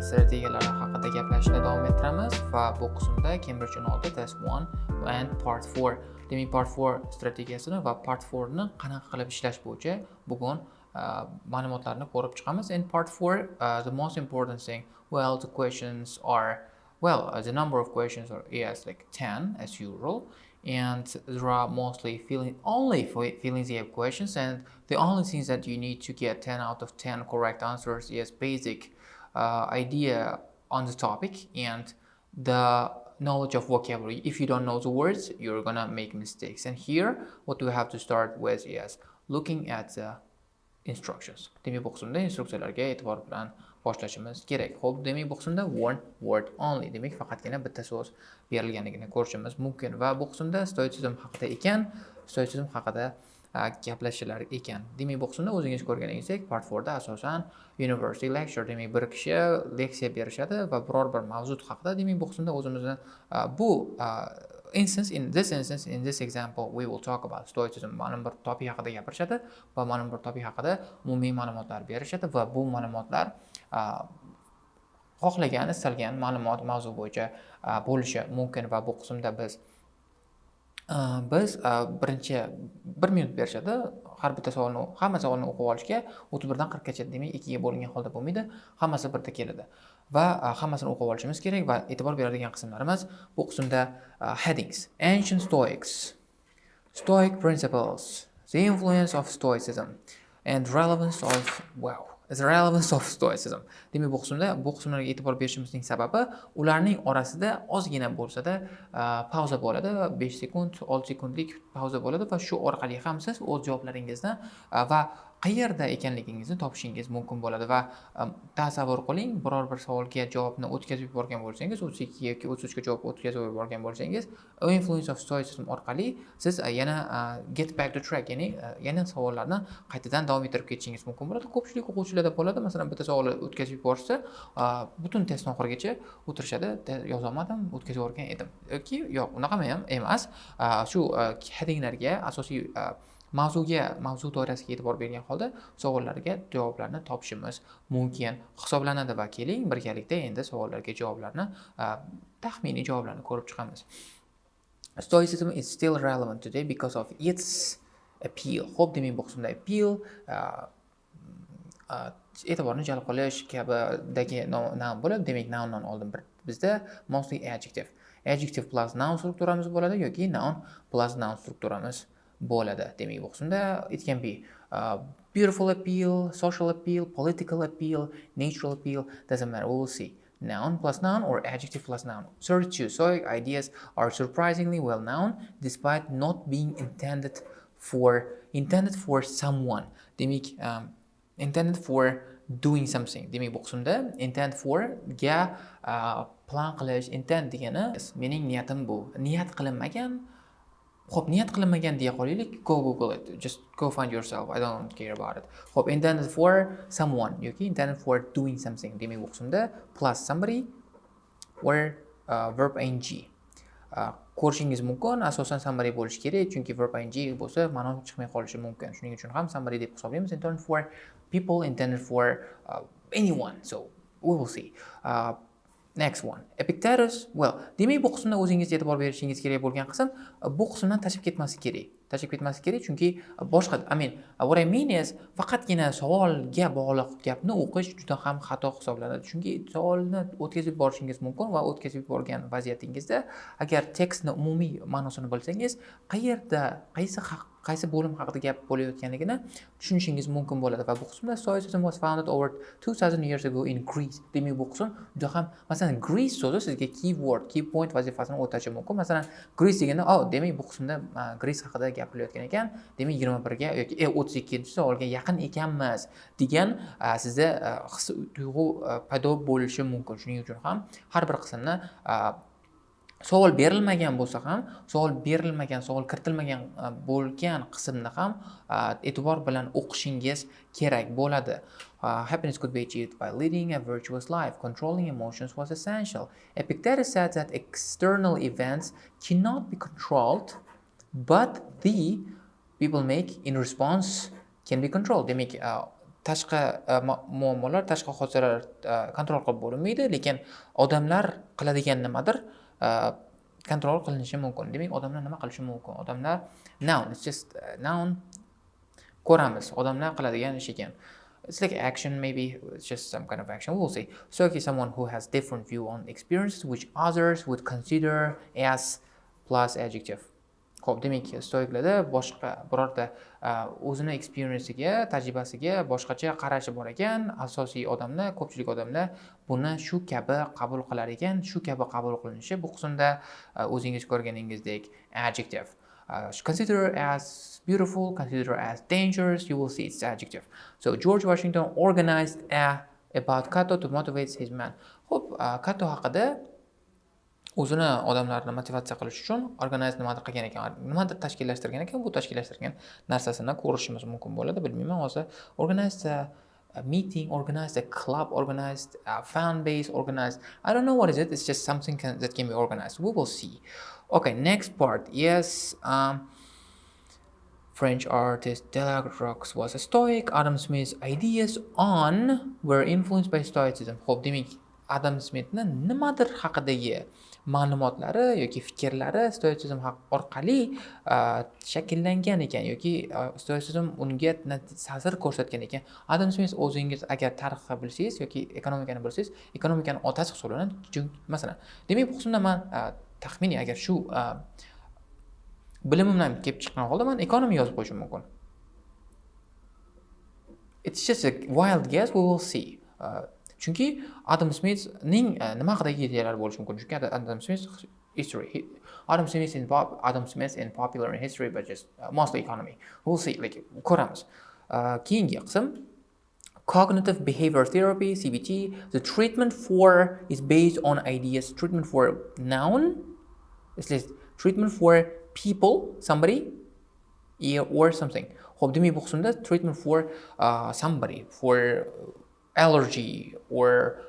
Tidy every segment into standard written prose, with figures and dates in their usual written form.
strategiyalari haqida gaplashishni davom ettiramiz va bu qismda Cambridge 16 test 1 and part 4. Demak, part 4 strategiyasini va part 4 ni qanaqa qilib ishlash bo'yicha bugun ma'lumotlarni ko'rib chiqamiz. In part 4, the most important thing, well, the questions are, the number of questions are like 10 as usual, and there are mostly feelings questions, and the only things that you need to get 10 out of 10 correct answers is basic idea on the topic and the knowledge of vocabulary. If you don't know the words, you're gonna make mistakes. And here, what we have to start with is looking at the instructions. Demak, bu qismda instruksiyalarga e'tibor bilan boshlashimiz kerak. Xo'p, demak, bu qismda one word only. Demak, faqatgina bitta so'z berilganligini ko'rishimiz mumkin va bu qismda stoitsizm haqida gaplashishlar ekan. Demak, bu qismda o'zingiz ko'rganingizdek, part 4 da asosan university lecture, demak, bir kishi leksiya berishadi va biror bir mavzu haqida. Demak, bu qismda o'zimizni in this example, we will talk about stoicism. Ma'lum bir topic haqida gapirishadi va ma'lum bir topic haqida umumiy ma'lumotlar berishadi va bu ma'lumotlar xohlagan, istalgan mavzu bo'yicha bo'lishi mumkin va bu qismda biz birinchi 1 minut berishadi. Har bitta hamma savolni o'qib olishga 31 dan 40 gacha, demak 2 ga bo'lingan holda bo'lmaydi, hammasi birda keladi va hammasini o'qib olishimiz kerak va e'tibor beradigan qismlarimiz bu qismda headings: ancient stoics, stoic principles, the influence of stoicism, and relevance of stoicism. Demak, bu qismlarga e'tibor berishimizning sababi, ularning orasida ozgina bo'lsa-da pauza bo'ladi, 5 sekund, 6 sekundlik pauza bo'ladi va shu orqali ham siz o'z javoblaringizni va qayerda ekanligingizni topishingiz mumkin bo'ladi va tasavvur qiling, biror bir savolga javobni o'tkazib yuborgan bo'lsangiz, 32 yoki 33 ga javob o'tkazib yuborgan bo'lsangiz, influence of stoicism orqali siz yana get back to track, ya'ni yana savollarni qaytadan davom ettirib ketishingiz mumkin bo'ladi. Ko'pchilik o'quvchilarda bo'ladi, masalan, bitta savolni o'tkazib yuborsa, butun testni oxirigacha o'tirishadi, yozolmadim, o'tkazib yuborgan edim. Yoki yo'q, unaqa ham emas. Shu headinglarga, asosiy mavzu doirasiga e'tibor bergan holda savollarga javoblarni topishimiz mumkin hisoblanadi va keling birgalikda endi savollarga taxminiy javoblarni ko'rib chiqamiz. Stoicism is still relevant today because of its appeal. Xo'p, demak, bu qismda appeal e'tiborni jalb qilish kabidagi noun bo'ladi. Demak, noundan oldin bizda mostly adjective plus noun strukturamiz bo'ladi yoki noun plus noun strukturamiz bo'ladi. Demak, bu qismda it can be beautiful appeal, social appeal, political appeal, natural appeal, doesn't matter, we will see. Noun plus noun or adjective plus noun. 32 stoic ideas are surprisingly well known despite not being intended for someone. Demak, intended for doing something. Demak, bu qismda intend for ga plan qilish, intend degani mening niyatim bu. Niyat qilinmagan. Xo'p, niyat qilinmagan deya qolaylik. Go Google it. Just go find yourself. I don't care about it. Xo'p, intended for someone yoki intended for doing something. Demak, bu qismda plus somebody or verb ing. Ko'rishingiz mumkin, asosan somebody bo'lishi kerak, chunki verb ing bo'lsa ma'no chiqmay qolishi mumkin. Shuning uchun ham somebody deb hisoblaymiz. Intended for people, intended for anyone. So we will see. Next one. Epictetus. Demak, bu qismda o'zingiz e'tibor berishingiz kerak bo'lgan qism, bu qismdan tashib ketmaslik kerak, chunki boshqa, what I mean is, faqatgina savolga bog'liq gapni o'qish juda ham xato hisoblanadi. Chunki savolni o'tkazib borishingiz mumkin va o'tkazib borgan vaziyatingizda agar tekstni umumiy ma'nosini bilsangiz, qaysi bo'lim haqida gap bo'layotganligini tushunishingiz mumkin bo'ladi va bu qismda stoicism was founded over 2000 years ago in Greece. Demak, bu qism juda ham, masalan, Greece so'zi sizga key point vazifasini o'tashi mumkin. Masalan, Greece deganda, demak, bu qismda Greece haqida gapirilayotgan ekan, demak 21 ga yoki 32 savolga yaqin ekanmiz degan sizda tuyg'u paydo bo'lishi mumkin. Shuning uchun ham har bir qismni savol berilmagan bo'lsa ham, savol kiritilmagan bo'lgan qismni ham e'tibor bilan o'qishingiz kerak bo'ladi. Happiness could be achieved by leading a virtuous life. Controlling emotions was essential. Epictetus said that external events cannot be controlled, but the people make in response can be controlled. Demak, tashqi muammolar, tashqi hodisalar kontrol qilib bo'lmaydi, lekin odamlar qiladigan nimadir kontrol qilinishi mumkin. Demak, odamlar nima qilishi mumkin? Odamlar noun, it's just noun ko'ramiz. Odamlar qiladigan ish ekan. It's like action, maybe it's just some kind of action. We'll see. Stoic is someone who has different view on experiences which others would consider as plus adjective. Xo'p, demak, stoiklarda boshqa birorta o'zini experience'iga, tajribasiga boshqacha qarashi bor ekan. Asosiy odamlar, ko'pchilik odamlar buni shu kabi qabul qilar ekan. Shu kabi qabul qilinishi bu qismda o'zingiz ko'rganingizdek adjective. Consider as beautiful, consider as dangerous, you will see it's adjective. So George Washington organized about Cato to motivate his men. Xo'p, Cato haqida o'zini odamlarni motivatsiya qilish uchun organize nimadir qilgan ekan, nimadir tashkillashtirgan ekan. Bu tashkillashtirgan narsasini ko'rishimiz mumkin bo'ladi, bilmayman hozir. Organized a meeting, organized a club, organized a fan base, organized. I don't know what is it. It's just something that can be organized. We will see. Okay, next part. Yes, French artist Delacroix was a Stoic. Adam Smith's ideas on were influenced by Stoicism. Xo'p, demak, Adam Smithni nimadir haqidagi ma'lumotlari yoki fikrlari stoitsizm orqali shakllangan ekan yoki stoitsizm unga ta'sir ko'rsatgan ekan. Adam Smith, o'zingiz agar tarixni bilsangiz yoki ekonomikani bilsangiz, ekonomikani otasi hisoblanadi. Masalan, demak, bu qismda men taxminiy agar shu bilimimdan kelib chiqqan holda men ekonomi yozib qo'yishim mumkin. It's just a wild guess, we will see. Chunki Adam Smithning nima haqidagi ideyalar bo'lishi mumkin? Chunki Adam Smith history. Adam Smith in popular in history, but just mostly economy. We'll see. Like ko'ramiz. Keyingi qism cognitive behavior therapy, CBT. The treatment for is based on ideas. Treatment for noun. It's like treatment for people, somebody, or something. Xo'p, demak, bu qismda treatment for somebody, for allergy or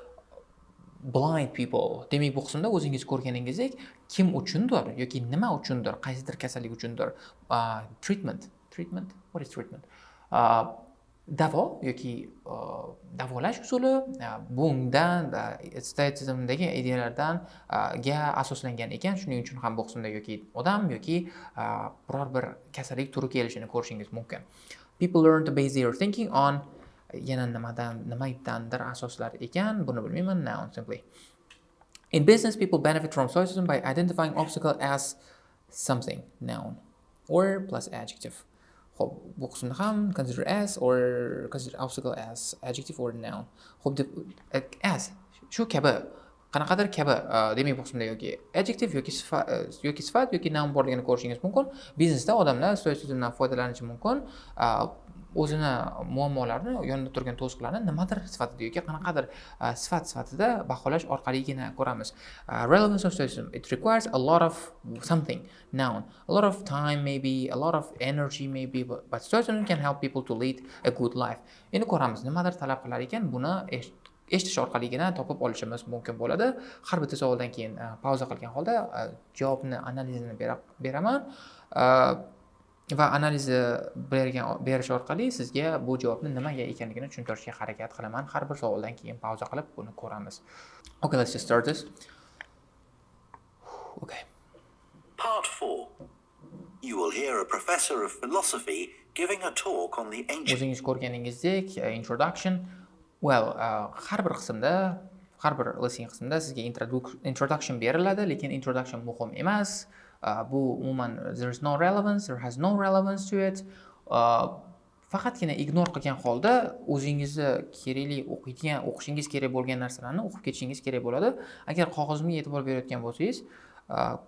blind people. Demak, bu qismda o'zingiz ko'rganingizdek kim uchundir yoki nima uchundir, qaysidir kasallik uchundir treatment. What is treatment? Davo yoki davolash usuli bundan stoitsizmdagi ideyalardan ga asoslangan ekan. Shuning uchun ham bu qismda yoki odam yoki biror bir kasallik turi kelishini ko'rishingiz mumkin. People learn to base their thinking on yana nimadandir asoslar ekan, buni bilmayman. Noun simply. In business, people benefit from stoicism by identifying obstacle as something, noun, or plus adjective. Xo'p, bu qismda ham consider as or consider obstacle as adjective or noun. Xo'p, as shu kabi qanaqadir kabi demak, bu qismda yoki adjective yoki sifat yoki noun borligini ko'rishingiz mumkin. Biznesda odamlar stoitsizmdan foydalanishi mumkin. O'zini muammolarini, yonida turgan to'siqlarni nimadir sifatida yoki qanaqadir sifat sifatida baholash orqaligina ko'ramiz. Relevance of stoicism, it requires a lot of something, noun, a lot of time maybe, a lot of energy maybe, but stoicism can help people to lead a good life. Endi ko'ramiz, nimadir talab qilar ekan, buni eshitish orqaligina topib olishimiz mumkin bo'ladi. Har bitta savoldan keyin pauza qilgan holda javobni, analizini beraman. Va analizni berish orqali sizga bu javobni nimaga ekanligini tushuntirishga harakat qilaman. Har bir savoldan keyin pauza qilib buni ko'ramiz. Okay, let's just start this. Okay. Part 4. You will hear a professor of philosophy giving a talk on the ancient. O'zingiz ko'rganingizdek, introduction. Well, har bir qismda, har bir listening qismda sizga introduction beriladi, lekin introduction muhim emas. Bu umuman there is no relevance, there has no relevance to it. Faqatgina ignore qilgan holda o'zingizni kerakli o'qishingiz kerak bo'lgan narsalarni o'qib ketishingiz kerak bo'ladi. Agar qog'ozimga e'tibor berayotgan bo'lsangiz,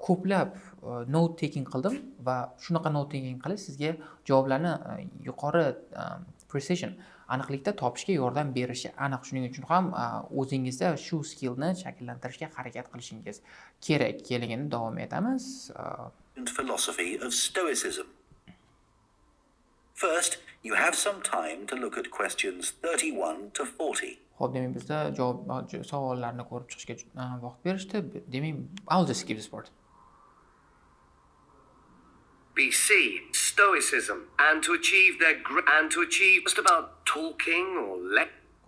ko'plab note taking qildim va shunaqa note taking qilish sizga javoblarni yuqori precision, aniqlikda topishga yordam berishi aniq. Shuning uchun ham o'zingizda shu skillni shakllantirishga harakat qilishingiz kerak. Keligini davom etamiz. Philosophy of Stoicism. First, you have some time to look at questions 31 to 40. Xo'p, demak, bizda savollarni ko'rib chiqishga vaqt berishdi. Demak, I'll just skip this part. BC, Stoicism, and to achieve just about talking or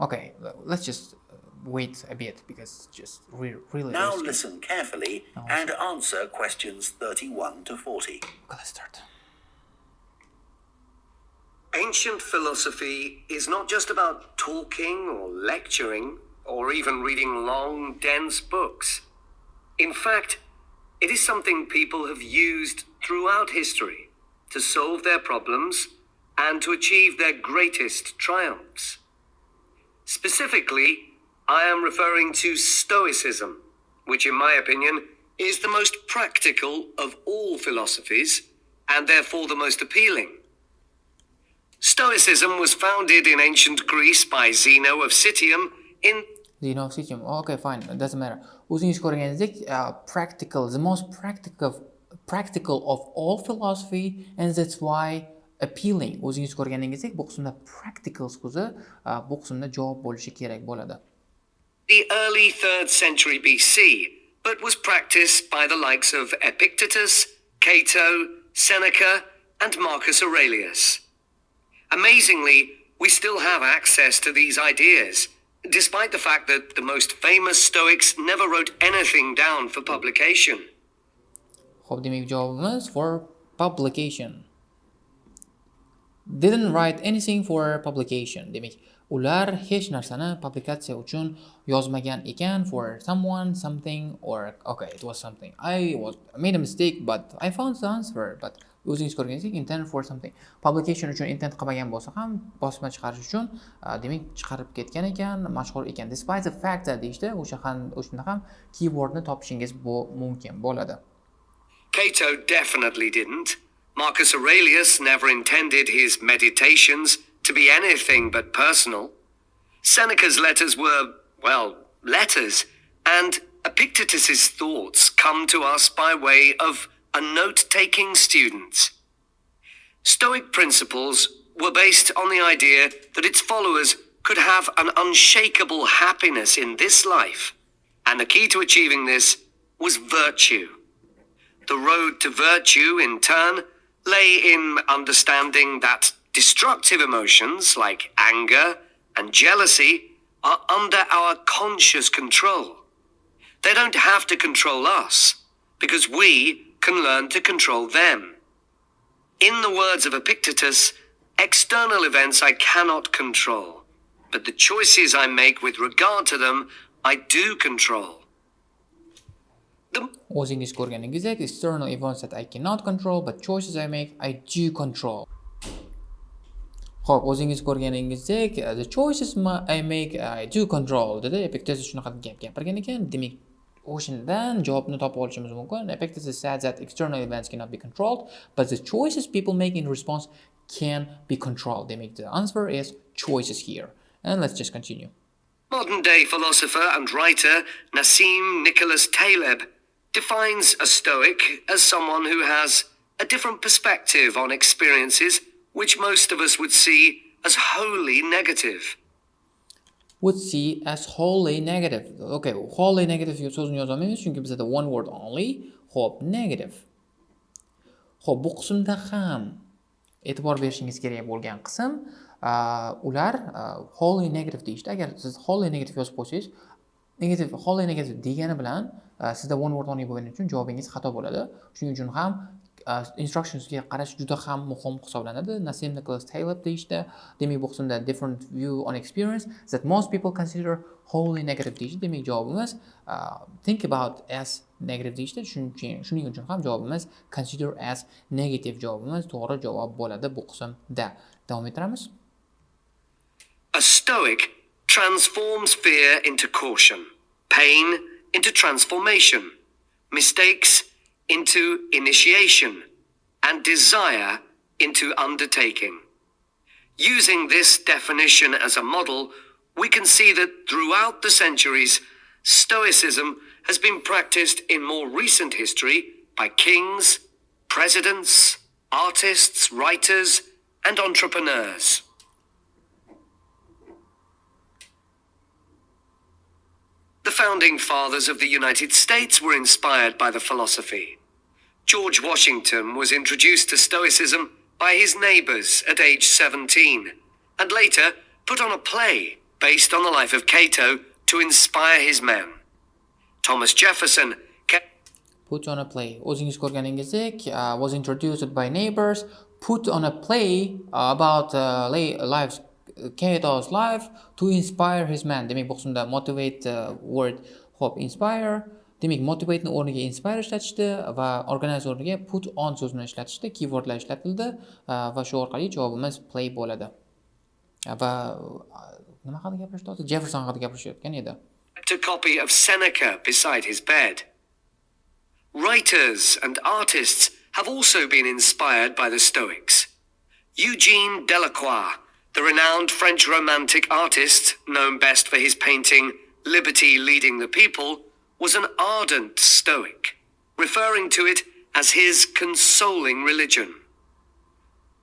Okay, let's just wait a bit because it's just really Now risky. listen carefully and answer questions 31 to 40. Okay, let's start. Ancient philosophy is not just about talking or lecturing or even reading long, dense books. In fact, it is something people have used throughout history to solve their problems and to achieve their greatest triumphs. Specifically, I am referring to Stoicism, which in my opinion is the most practical of all philosophies and therefore the most appealing. Stoicism was founded in ancient Greece by Zeno of Citium in Zeno of Citium. Okay, fine. It doesn't matter. O'zingiz ko'rganingizdek, practical, the most practical of all philosophy, and that's why appealing. O'zingiz ko'rganingizdek, bu qismda practical so'zi bu qismda javob bo'lishi kerak bo'ladi. the early 3rd century BC, but was practiced by the likes of Epictetus, Cato, Seneca, and Marcus Aurelius. Amazingly, we still have access to these ideas, despite the fact that the most famous Stoics never wrote anything down for publication. Xo'p, demak javobimiz for publication. Didn't write anything for publication. Demak, ular hech narsani publikatsiya uchun yozmagan ekan for someone, something, or okay, it was something. I made a mistake, but I found the answer. But o'zingiz ko'rganingizdek, intend for something. Publication uchun intend qilmagan bo'lsa ham, bosma chiqarish uchun demak chiqarib ketgan ekan, mashhur ekan. Despite the fact that deyishdi, o'shanda ham keywordni topishingiz mumkin bo'ladi. Cato definitely didn't. Marcus Aurelius never intended his meditations to be anything but personal. Seneca's letters were, well, letters, and Epictetus's thoughts come to us by way of a note-taking student. Stoic principles were based on the idea that its followers could have an unshakable happiness in this life, and the key to achieving this was virtue. The road to virtue, in turn, lay in understanding that destructive emotions like anger and jealousy are under our conscious control. They don't have to control us, because we can learn to control them. In the words of Epictetus, external events I cannot control, but the choices I make with regard to them, I do control. O'zingiz ko'rganingizdek, external events that I cannot control, but choices I make, I do control. Xo'p, o'zingiz ko'rganingizdek, the choices I make, I do control dedi. Epictetus shunaqa gap gapirgan ekan. Demak, o'shandan javobni topib olishimiz mumkin. Epictetus said that external events cannot be controlled, but the choices people make in response can be controlled. Demak, the answer is choices here. And let's just continue. Modern-day philosopher and writer Nassim Nicholas Taleb defines a Stoic as someone who has a different perspective on experiences which most of us would see as wholly negative. Would see as wholly negative. Okay, wholly negative so'zini yozolmaymiz chunki bizda one word only. Xo'p, negative. Xo'p, bu qismda ham e'tibor berishingiz kerak bo'lgan qism ular wholly negative deyishdi. Agar siz wholly negative yozib qo'ysangiz, wholly negative degani bilan sizda one word only bo'lgani uchun javobingiz xato bo'ladi. Shuning uchun ham instructionsga qarash juda ham muhim hisoblanadi. Nassim Nicholas Taleb deyishdi. Demak, bu qismda different view on experience that most people consider wholly negative deyishdi. Demak, javobimiz think about as negative deyishdi. Shuning uchun ham javobimiz consider as negative javobimiz to'g'ri javob bo'ladi bu qismda. Davom ettiramiz. A Stoic transforms fear into caution, pain into transformation, mistakes into initiation, and desire into undertaking. Using this definition as a model, we can see that throughout the centuries, Stoicism has been practiced in more recent history by kings, presidents, artists, writers, and entrepreneurs. The founding fathers of the United States were inspired by the philosophy. George Washington was introduced to Stoicism by his neighbors at age 17, and later put on a play based on the life of Cato to inspire his men. Thomas Jefferson Put on a play. O'zingiz ko'rganingizdek, was introduced by neighbors. Put on a play about lives, Cato's life to inspire his man. Demak, bu qismda motivate word, hop, inspire. Demak, motivate ni o'rniga inspire ishlatishdi va organize o'rniga put on so'zini ishlatishdi. Keywordlar ishlatildi va shu orqali javobimiz play bo'ladi. Va nima haqida gapirishyapti? Jefferson haqida gapirishayotgan edi. kept a copy of Seneca beside his bed. Writers and artists have also been inspired by the Stoics. Eugene Delacroix, the renowned French romantic artist, known best for his painting Liberty Leading the People, was an ardent Stoic, referring to it as his consoling religion.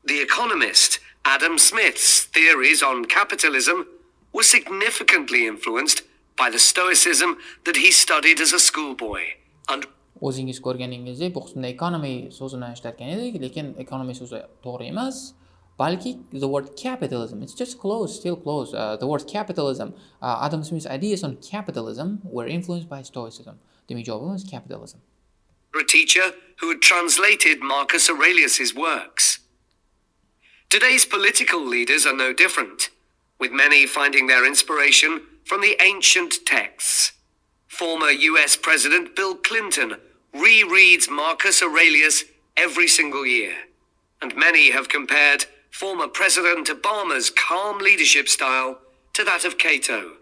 The economist Adam Smith's theories on capitalism were significantly influenced by the Stoicism that he studied as a schoolboy. And O'zingiz ko'rganingizdek, bu qismda economy so'zini ishlatgan edik, lekin economy so'zi to'g'ri emas, balki the word capitalism. It's just close, still close. The word capitalism, Adam Smith's ideas on capitalism were influenced by Stoicism. Demak, javobimiz capitalism. a teacher who had translated Marcus Aurelius's works. Today's political leaders are no different, with many finding their inspiration from the ancient texts. Former US President Bill Clinton rereads Marcus Aurelius every single year, and many have compared former President Obama's calm leadership style to that of Cato.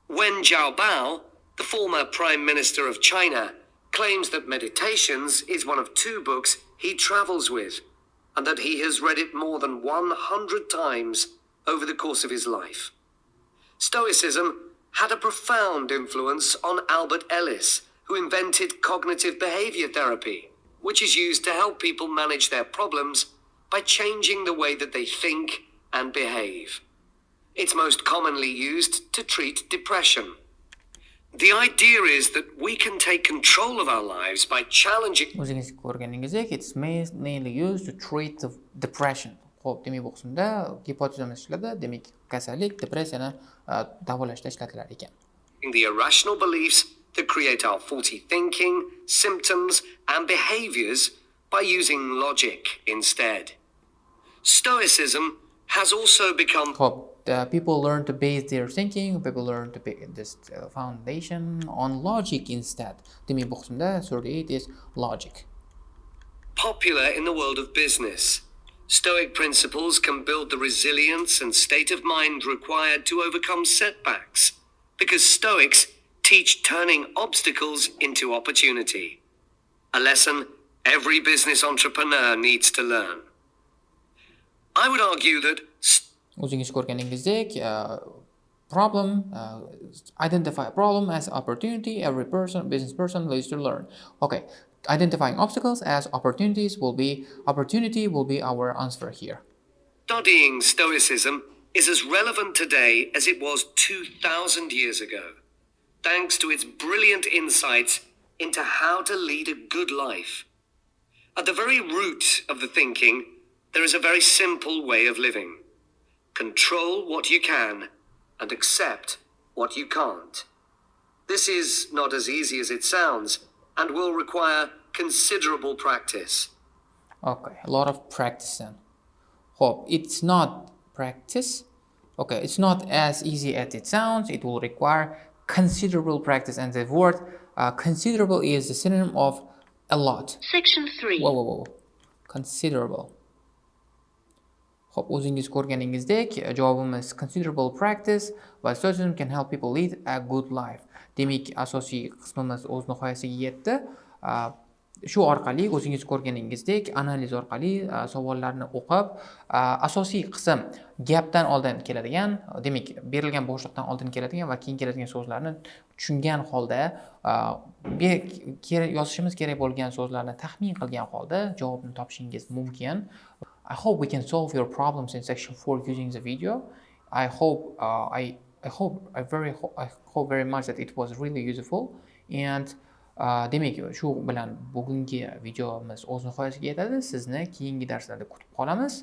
Wen Jiabao, the former Prime Minister of China, claims that Meditations is one of 2 books he travels with, and that he has read it more than 100 times over the course of his life. Stoicism had a profound influence on Albert Ellis, who invented cognitive behavior therapy, which is used to help people manage their problems by changing the way that they think and behave. It's most commonly used to treat depression. The idea is that we can take control of our lives by challenging. O'zingiz ko'rganingizdek, it's mainly used to treat the depression. Xo'p, demak bu qismda gipotezamiz ishladi. Demak, kasallik depressiyani davolashda ishlatilar ekan. The irrational beliefs that create our faulty thinking, symptoms, and behaviors by using logic instead. Stoicism has also become. Xo'p, people learn to base their thinking, people learn to base this foundation on logic instead. Demak, bu qismda 38 is logic. Popular in the world of business. Stoic principles can build the resilience and state of mind required to overcome setbacks, because Stoics teach turning obstacles into opportunity. A lesson every business entrepreneur needs to learn. I would argue that O'zingiz ko'rganingizdek, problem, identify a problem as opportunity. Every business person needs to learn. Okay, identifying obstacles as opportunity will be our answer here. studying Stoicism is as relevant today as it was 2,000 years ago, thanks to its brilliant insights into how to lead a good life. At the very root of the thinking, there is a very simple way of living. Control what you can and accept what you can't. This is not as easy as it sounds and will require considerable practice. Okay, a lot of practicing. Hope it's not practice. Okay, it's not as easy as it sounds. It will require considerable practice, and the word considerable is the synonym of a lot. Section 3. Whoa. Considerable. Xo'p, o'zingiz ko'rganingizdek, javobimiz considerable practice va Stoicism can help people lead a good life. Demak, asosiy qismimiz o'z nihoyasiga yetdi. Shu orqali o'zingiz ko'rganingizdek, analiz orqali savollarni o'qib, asosiy qism gapdan oldin keladigan, demak, berilgan bo'shliqdan oldin keladigan va keyin keladigan so'zlarni tushungan holda, yozishimiz kerak bo'lgan so'zlarni taxmin qilgan holda javobni topishingiz mumkin. I hope we can solve your problems in section 4 using the video. I hope very much that it was really useful, and demak, shu bilan bugungi videomiz o'z nihoyasiga yetadi. Sizni keyingi darslarda kutib qolamiz.